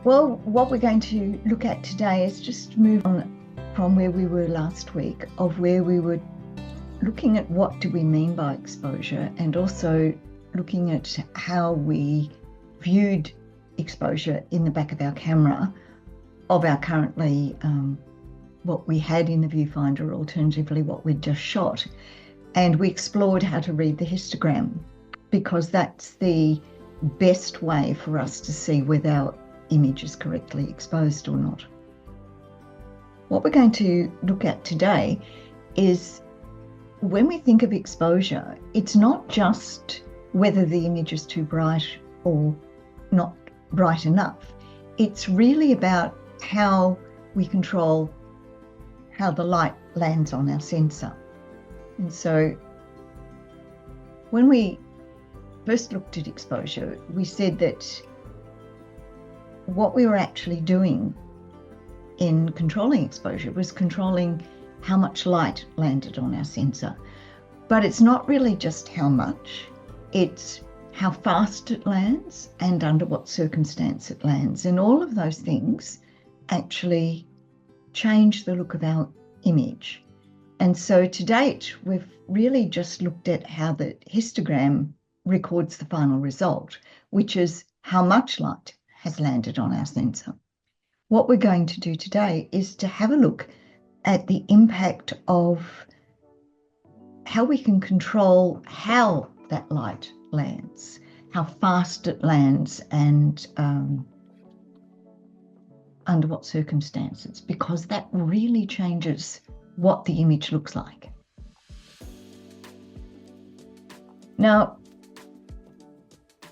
Well, what we're going to look at today is just move on from where we were last week, of where we were looking at what do we mean by exposure, and also looking at how we viewed exposure in the back of our camera of our currently what we had in the viewfinder, alternatively what we'd just shot. And we explored how to read the histogram, because that's the best way for us to see whether our image is correctly exposed or not. What we're going to look at today is, when we think of exposure, it's not just whether the image is too bright or not bright enough. It's really about how we control how the light lands on our sensor. And so when we first looked at exposure, we said that what we were actually doing in controlling exposure was controlling how much light landed on our sensor. But it's not really just how much, it's how fast it lands and under what circumstance it lands. And all of those things actually change the look of our image. And so to date, we've really just looked at how the histogram records the final result, which is how much light has landed on our sensor. What we're going to do today is to have a look at the impact of how we can control how that light lands, how fast it lands, and under what circumstances, because that really changes what the image looks like. Now,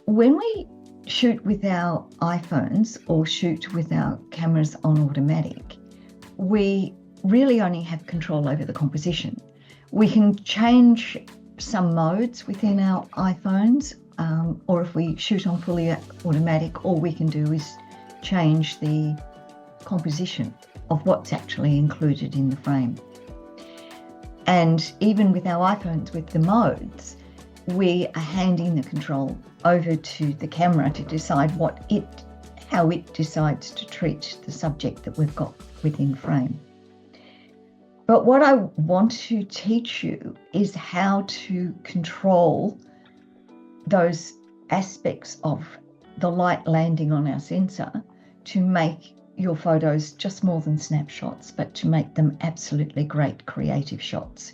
when we shoot with our iPhones or shoot with our cameras on automatic, we really only have control over the composition. We can change some modes within our iPhones, or if we shoot on fully automatic, all we can do is change the composition of what's actually included in the frame. And even with our iPhones, with the modes, we are handing the control over to the camera to decide how it decides to treat the subject that we've got within frame. But what I want to teach you is how to control those aspects of the light landing on our sensor to make your photos just more than snapshots, but to make them absolutely great creative shots.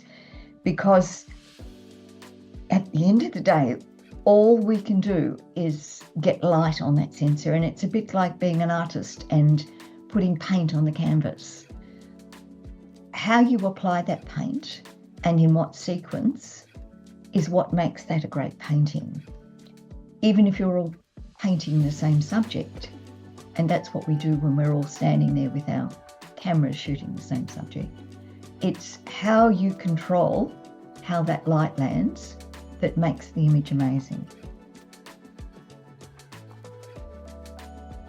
Because at the end of the day, all we can do is get light on that sensor, and it's a bit like being an artist and putting paint on the canvas. How you apply that paint and in what sequence is what makes that a great painting, even if you're all painting the same subject. And that's what we do when we're all standing there with our cameras shooting the same subject. It's how you control how that light lands that makes the image amazing.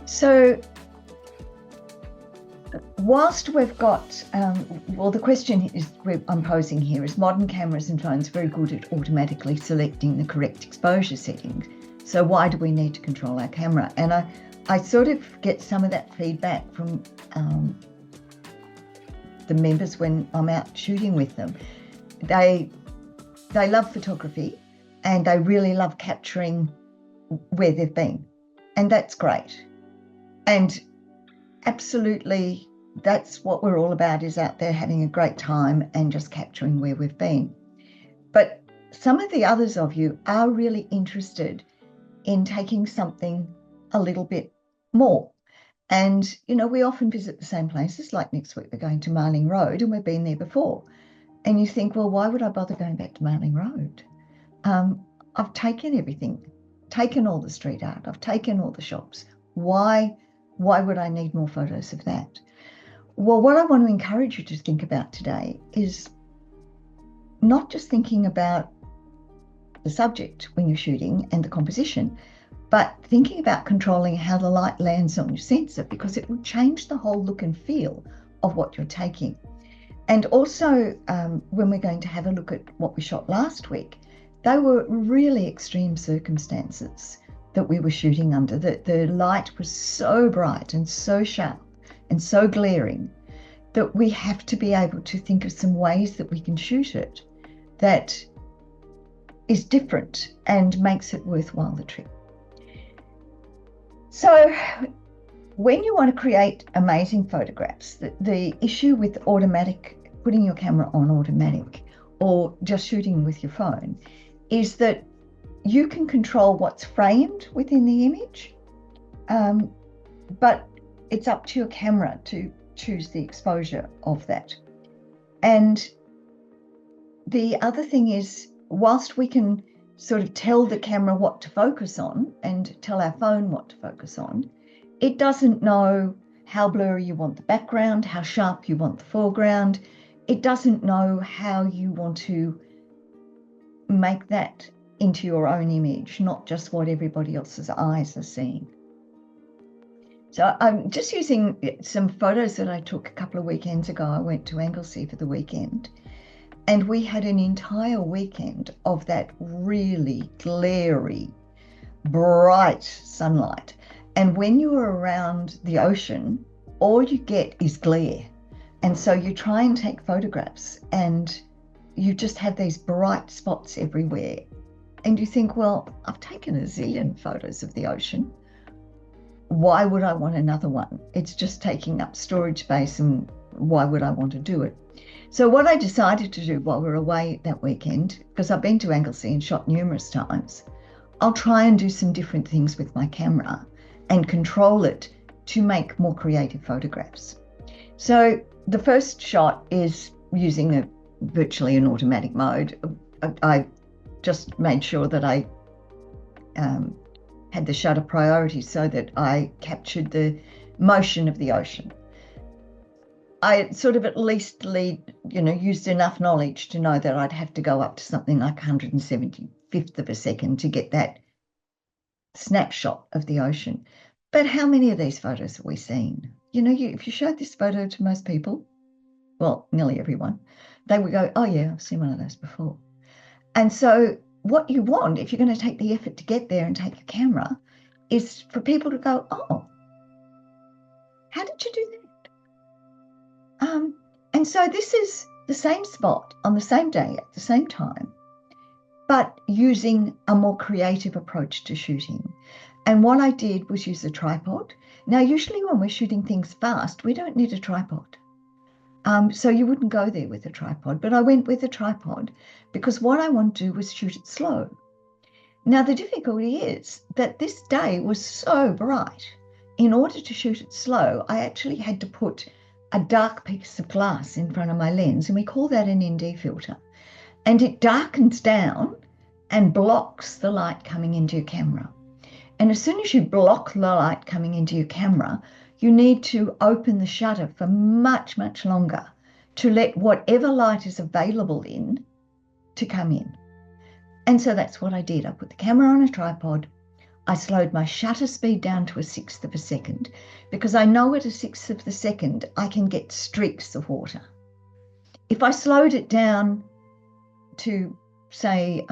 So whilst we've got, the question I'm posing here is, modern cameras and phones are very good at automatically selecting the correct exposure settings. So why do we need to control our camera? And I sort of get some of that feedback from the members when I'm out shooting with them. They love photography and they really love capturing where they've been. And that's great. And absolutely, that's what we're all about, is out there having a great time and just capturing where we've been. But some of the others of you are really interested in taking something a little bit more. And, we often visit the same places. Like next week, we're going to Marling Road, and we've been there before. And you think, well, why would I bother going back to Marling Road? I've taken everything, taken all the street art, I've taken all the shops. Why would I need more photos of that? Well, what I want to encourage you to think about today is not just thinking about the subject when you're shooting and the composition, but thinking about controlling how the light lands on your sensor, because it will change the whole look and feel of what you're taking. And also, when we're going to have a look at what we shot last week, they were really extreme circumstances that we were shooting under, that the light was so bright and so sharp and so glaring that we have to be able to think of some ways that we can shoot it that is different and makes it worthwhile the trip. So when you want to create amazing photographs, the issue with putting your camera on automatic or just shooting with your phone is that you can control what's framed within the image, but it's up to your camera to choose the exposure of that. And the other thing is, whilst we can sort of tell the camera what to focus on and tell our phone what to focus on, it doesn't know how blurry you want the background, how sharp you want the foreground. It doesn't know how you want to make that into your own image, not just what everybody else's eyes are seeing. So I'm just using some photos that I took a couple of weekends ago. I went to Anglesey for the weekend, and we had an entire weekend of that really glary, bright sunlight. And when you're around the ocean, all you get is glare. And so you try and take photographs and you just have these bright spots everywhere. And you think, well, I've taken a zillion photos of the ocean. Why would I want another one? It's just taking up storage space, and why would I want to do it? So what I decided to do while we were away that weekend, because I've been to Anglesey and shot numerous times, I'll try and do some different things with my camera and control it to make more creative photographs. So the first shot is using virtually an automatic mode. I just made sure that I had the shutter priority so that I captured the motion of the ocean. I sort of at least used enough knowledge to know that I'd have to go up to something like 175th of a second to get that snapshot of the ocean. But how many of these photos have we seen? If you showed this photo to most people, well, nearly everyone, they would go, oh yeah, I've seen one of those before. And so what you want, if you're going to take the effort to get there and take a camera, is for people to go, oh, how did you do that? And so this is the same spot on the same day at the same time, but using a more creative approach to shooting. And what I did was use a tripod. Now, usually when we're shooting things fast, we don't need a tripod. So you wouldn't go there with a tripod, but I went with a tripod because what I want to do was shoot it slow. Now, the difficulty is that this day was so bright. In order to shoot it slow, I actually had to put a dark piece of glass in front of my lens, and we call that an ND filter. And it darkens down and blocks the light coming into your camera. And as soon as you block the light coming into your camera, you need to open the shutter for much, much longer to let whatever light is available in to come in. And so that's what I did. I put the camera on a tripod. I slowed my shutter speed down to 1/6 of a second because I know at 1/6 of the second I can get streaks of water. If I slowed it down to, say,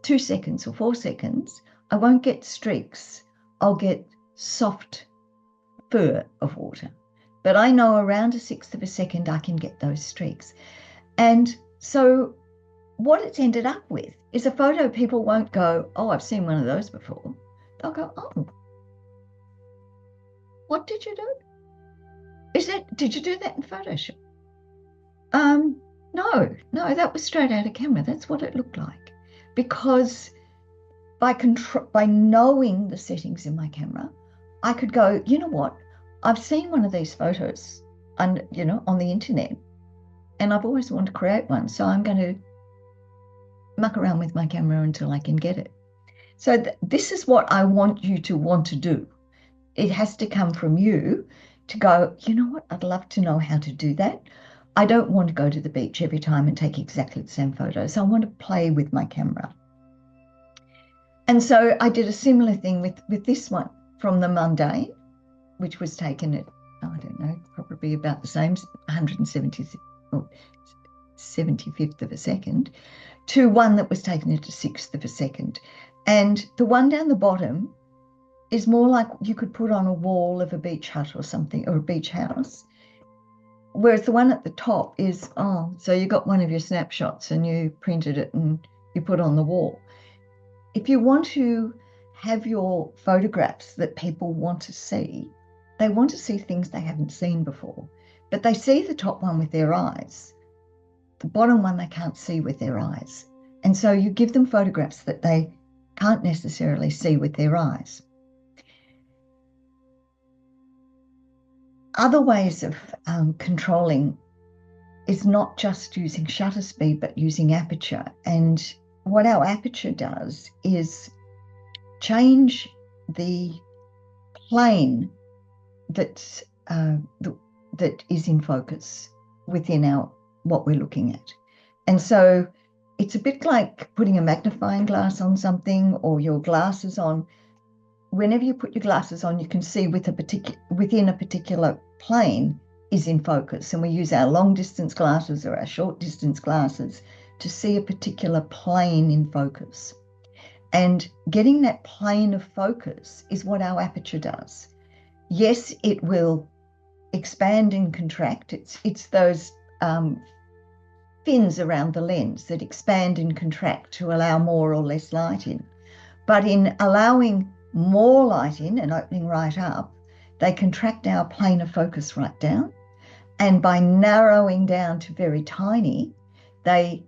2 seconds or 4 seconds, I won't get streaks. I'll get soft fur of water. But I know around 1/6 of a second I can get those streaks. And so what it's ended up with is a photo people won't go, oh, I've seen one of those before. They'll go, oh, what did you do? Did you do that in Photoshop? No, that was straight out of camera. That's what it looked like. Because by knowing the settings in my camera, I could go, you know what? I've seen one of these photos on the internet, and I've always wanted to create one. So I'm going to muck around with my camera until I can get it. So this is what I want you to want to do. It has to come from you to go, you know what? I'd love to know how to do that. I don't want to go to the beach every time and take exactly the same photos. I want to play with my camera. And so I did a similar thing with this one from the mundane, which was taken at, I don't know, probably about the same, 170th or 75th of a second, to one that was taken at 1/6 of a second. And the one down the bottom is more like you could put on a wall of a beach hut or something, or a beach house. Whereas the one at the top is, oh, so you got one of your snapshots and you printed it and you put on the wall. If you want to have your photographs that people want to see, they want to see things they haven't seen before, but they see the top one with their eyes. The bottom one they can't see with their eyes. And so you give them photographs that they can't necessarily see with their eyes. Other ways of controlling is not just using shutter speed, but using aperture. And what our aperture does is change the plane that is in focus within what we're looking at. And so it's a bit like putting a magnifying glass on something, or your glasses on. Whenever you put your glasses on, you can see within a particular plane is in focus. And we use our long distance glasses or our short distance glasses to see a particular plane in focus. And getting that plane of focus is what our aperture does. Yes, it will expand and contract. It's those fins around the lens that expand and contract to allow more or less light in. But in allowing more light in and opening right up, they contract our plane of focus right down. And by narrowing down to very tiny, they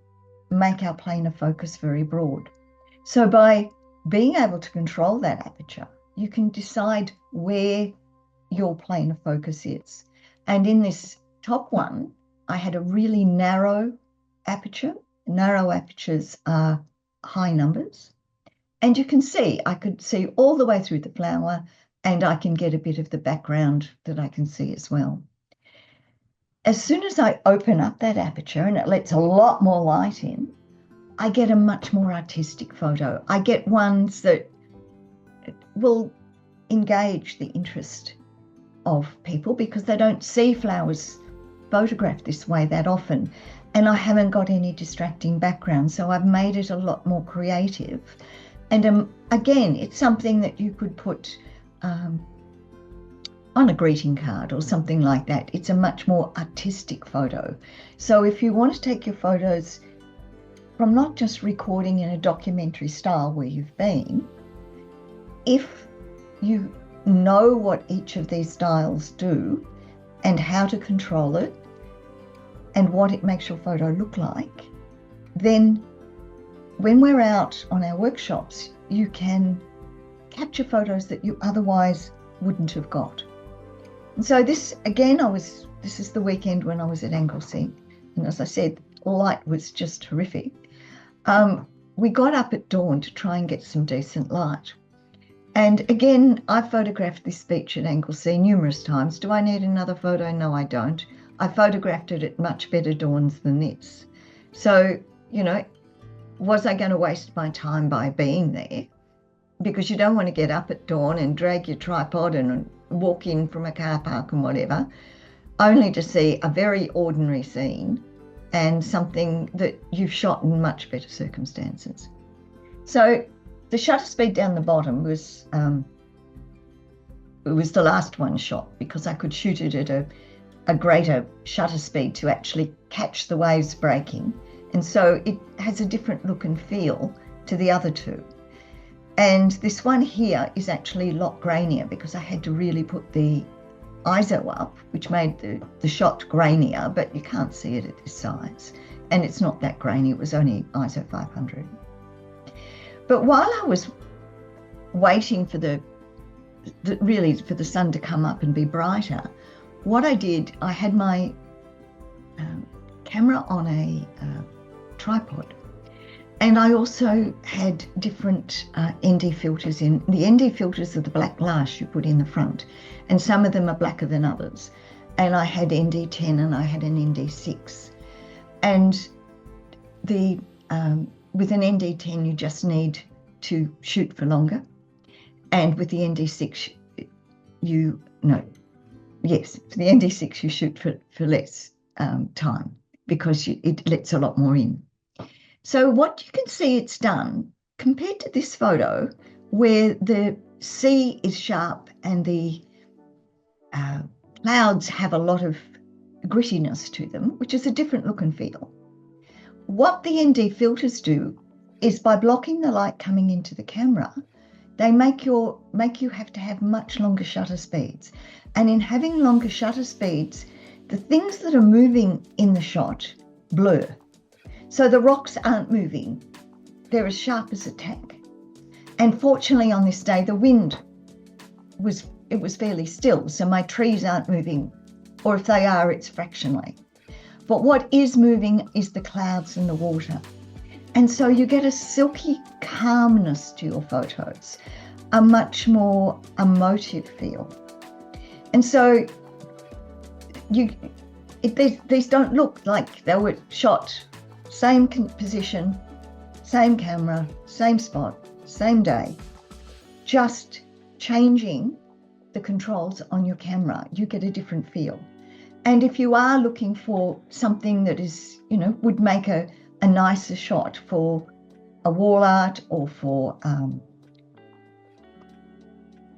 make our plane of focus very broad. So by being able to control that aperture, you can decide where your plane of focus is. And in this top one, I had a really narrow aperture. Narrow apertures are high numbers. And you can see, I could see all the way through the flower, and I can get a bit of the background that I can see as well. As soon as I open up that aperture and it lets a lot more light in, I get a much more artistic photo. I get ones that will engage the interest of people because they don't see flowers photographed this way that often. And I haven't got any distracting background, so I've made it a lot more creative. And again, it's something that you could put on a greeting card or something like that. It's a much more artistic photo. So if you want to take your photos from not just recording in a documentary style where you've been, if you know what each of these styles do and how to control it and what it makes your photo look like, then when we're out on our workshops, you can capture photos that you otherwise wouldn't have got. And so this, again, this is the weekend when I was at Anglesey. And as I said, light was just horrific. We got up at dawn to try and get some decent light. And again, I photographed this beach at Anglesey numerous times. Do I need another photo? No, I don't. I photographed it at much better dawns than this. So, was I going to waste my time by being there? Because you don't want to get up at dawn and drag your tripod and walk in from a car park and whatever, only to see a very ordinary scene and something that you've shot in much better circumstances. So the shutter speed down the bottom was the last one shot because I could shoot it at a greater shutter speed to actually catch the waves breaking. And so it has a different look and feel to the other two. And this one here is actually a lot grainier because I had to really put the ISO up, which made the shot grainier, but you can't see it at this size. And it's not that grainy, it was only ISO 500. But while I was waiting for really for the sun to come up and be brighter, what I did, I had my camera on a tripod. And I also had different ND filters in. The ND filters are the black glass you put in the front, and some of them are blacker than others. And I had ND10 and I had an ND6. And with an ND10, you just need to shoot for longer. And with the ND6, for the ND6, you shoot for less time because it lets a lot more in. So what you can see it's done compared to this photo where the sea is sharp and the clouds have a lot of grittiness to them, which is a different look and feel. What the ND filters do is, by blocking the light coming into the camera, they make you have to have much longer shutter speeds. And in having longer shutter speeds, the things that are moving in the shot blur. So the rocks aren't moving. They're as sharp as a tack. And fortunately on this day, the wind was fairly still. So my trees aren't moving, or if they are, it's fractionally. But what is moving is the clouds and the water. And so you get a silky calmness to your photos, a much more emotive feel. And so these don't look like they were shot same position, same camera, same spot, same day, just changing the controls on your camera. You get a different feel. And if you are looking for something that is, would make a nicer shot for a wall art, or for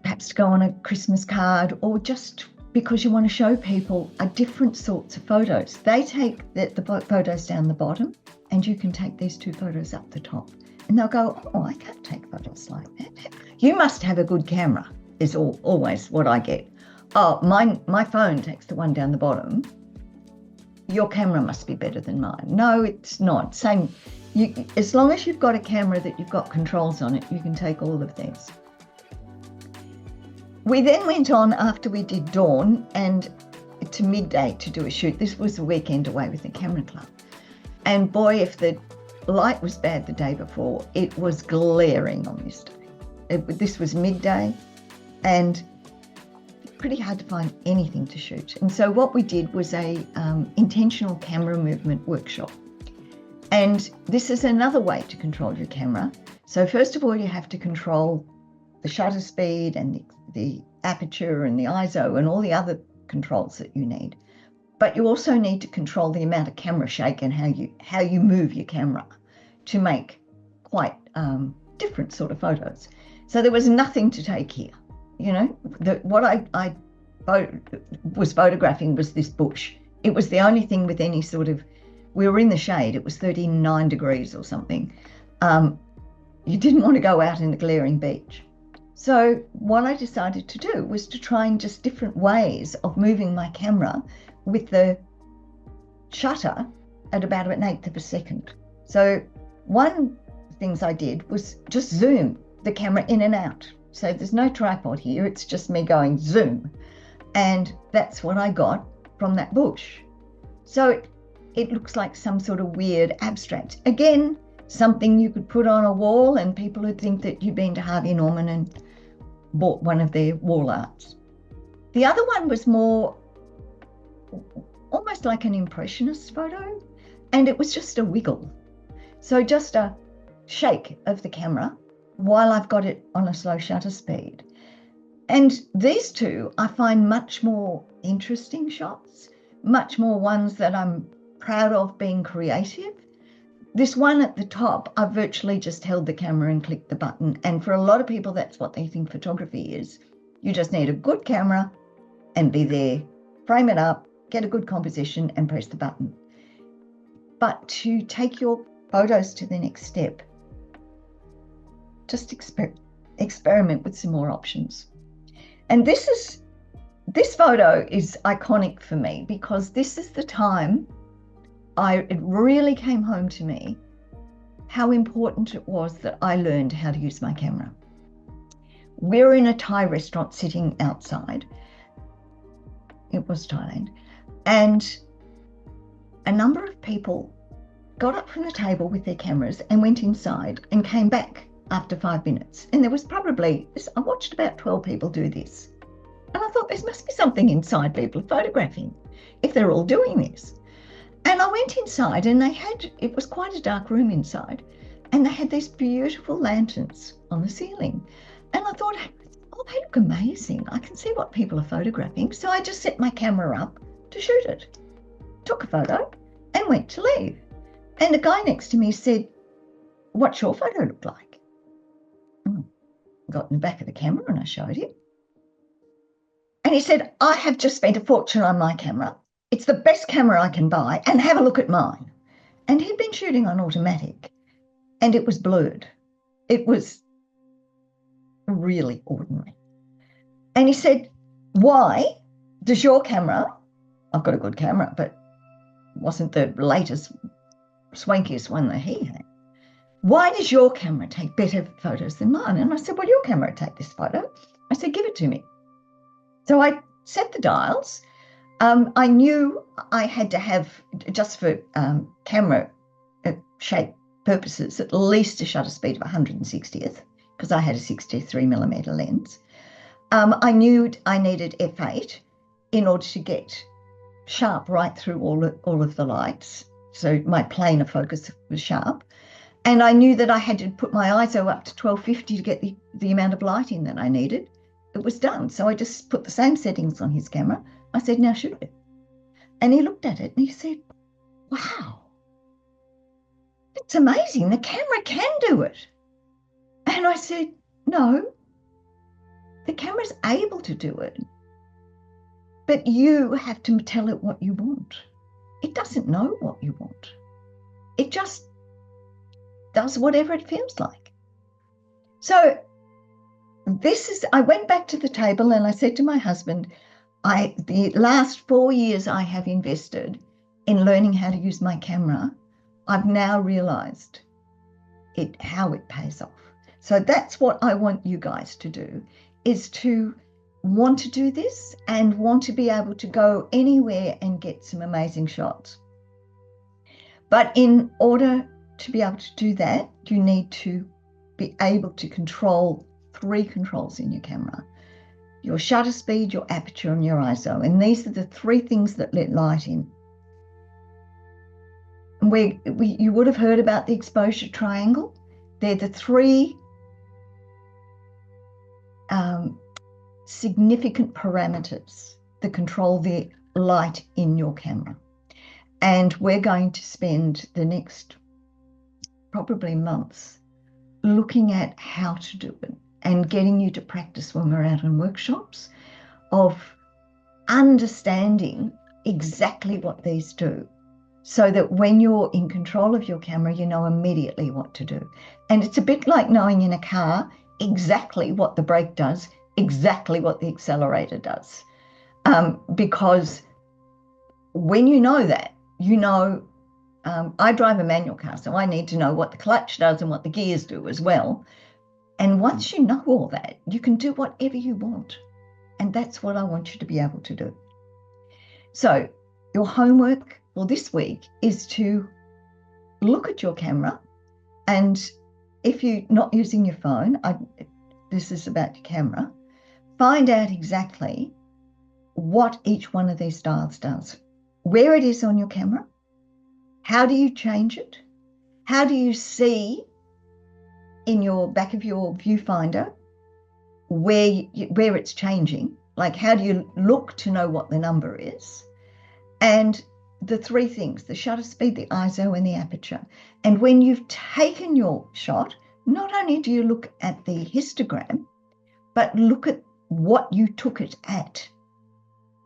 perhaps to go on a Christmas card, or just because you want to show people a different sorts of photos. They take the photos down the bottom, and you can take these two photos up the top. And they'll go, oh, I can't take photos like that. You must have a good camera, is always what I get. Oh, my phone takes the one down the bottom. Your camera must be better than mine. No, it's not. Same. As long as you've got a camera that you've got controls on it, you can take all of these. We then went on, after we did dawn, and to midday to do a shoot. This was a weekend away with the camera club. And boy, if the light was bad the day before, it was glaring on this day. This was midday, and pretty hard to find anything to shoot. And so what we did was a intentional camera movement workshop. And this is another way to control your camera. So first of all, you have to control the shutter speed and the aperture and the ISO and all the other controls that you need. But you also need to control the amount of camera shake and how you move your camera to make quite different sort of photos. So there was nothing to take here. What I was photographing was this bush. It was the only thing with any sort of, we were in the shade, it was 39 degrees or something. You didn't want to go out in the glaring beach. So what I decided to do was to try and just different ways of moving my camera with the shutter at about 1/8 of a second. So one of the things I did was just zoom the camera in and out. So there's no tripod here, it's just me going zoom. And that's what I got from that bush. So it looks like some sort of weird abstract. Again, something you could put on a wall and people would think that you've been to Harvey Norman and bought one of their wall arts. The other one was more almost like an impressionist photo, and it was just a wiggle. So just a shake of the camera while I've got it on a slow shutter speed. And these two I find much more interesting shots, much more ones that I'm proud of being creative. This one at the top, I've virtually just held the camera and clicked the button. And for a lot of people, that's what they think photography is. You just need a good camera and be there, frame it up, get a good composition and press the button. But to take your photos to the next step, just experiment with some more options. And this photo is iconic for me because this is the time it really came home to me how important it was that I learned how to use my camera. We're in a Thai restaurant sitting outside. It was Thailand. And a number of people got up from the table with their cameras and went inside and came back after 5 minutes. And there was probably, I watched about 12 people do this. And I thought, there must be something inside people photographing if they're all doing this. And I went inside and it was quite a dark room inside, and they had these beautiful lanterns on the ceiling. And I thought, oh, they look amazing. I can see what people are photographing. So I just set my camera up to shoot it, took a photo and went to leave. And the guy next to me said, what's your photo look like? got in the back of the camera, and I showed him. And he said, I have just spent a fortune on my camera. It's the best camera I can buy, and have a look at mine. And he'd been shooting on automatic, and it was blurred. It was really ordinary. And he said, why does your camera, I've got a good camera, but wasn't the latest, swankiest one that he had. Why does your camera take better photos than mine? And I said, well, your camera take this photo. I said, give it to me. So I set the dials. I knew I had to have, just for camera shape purposes, at least a shutter speed of 160th, because I had a 63mm lens. I knew I needed f8 in order to get sharp right through all of the lights. So my plane of focus was sharp. And I knew that I had to put my ISO up to 1250 to get the amount of light in that I needed. It was done. So I just put the same settings on his camera. I said, now shoot it. And he looked at it and he said, wow, it's amazing. The camera can do it. And I said, no, the camera's able to do it, but you have to tell it what you want. It doesn't know what you want. It just does whatever it feels like. So I went back to the table and I said to my husband, the last 4 years I have invested in learning how to use my camera. I've now realized how it pays off. So that's what I want you guys to do, is to want to do this and want to be able to go anywhere and get some amazing shots. But in order to be able to do that, you need to be able to control 3 controls in your camera: your shutter speed, your aperture, and your ISO. And these are the 3 things that let light in. You would have heard about the exposure triangle. They're the 3 significant parameters that control the light in your camera. And we're going to spend the next probably months looking at how to do it and getting you to practice when we're out in workshops, of understanding exactly what these do, so that when you're in control of your camera, you know immediately what to do. And it's a bit like knowing in a car exactly what the brake does, exactly what the accelerator does. Because when you know that, you know, I drive a manual car, so I need to know what the clutch does and what the gears do as well. And once you know all that, you can do whatever you want. And that's what I want you to be able to do. So your homework for this week is to look at your camera, and if you're not using your phone, this is about your camera, find out exactly what each one of these dials does, where it is on your camera, how do you change it, how do you see in your back of your viewfinder where it's changing, like how do you look to know what the number is, and the 3 things: the shutter speed, the ISO, and the aperture. And when you've taken your shot, not only do you look at the histogram, but look at what you took it at.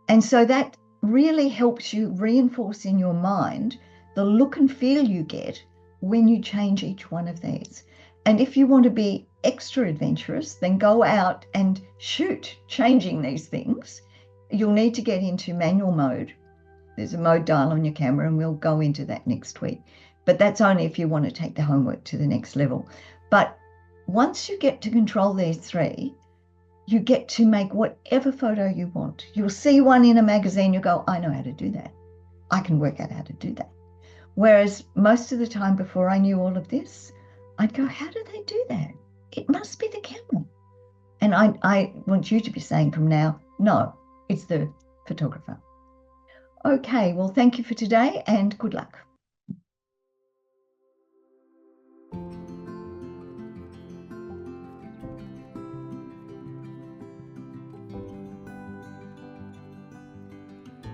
And so that really helps you reinforce in your mind the look and feel you get when you change each one of these. And if you want to be extra adventurous, then go out and shoot changing these things. You'll need to get into manual mode. There's a mode dial on your camera, and we'll go into that next week. But that's only if you want to take the homework to the next level. But once you get to control these 3, you get to make whatever photo you want. You'll see one in a magazine, you go, I know how to do that. I can work out how to do that. Whereas most of the time before I knew all of this, I'd go, how do they do that? It must be the camera. And I want you to be saying from now, no, it's the photographer. Okay, well, thank you for today and good luck.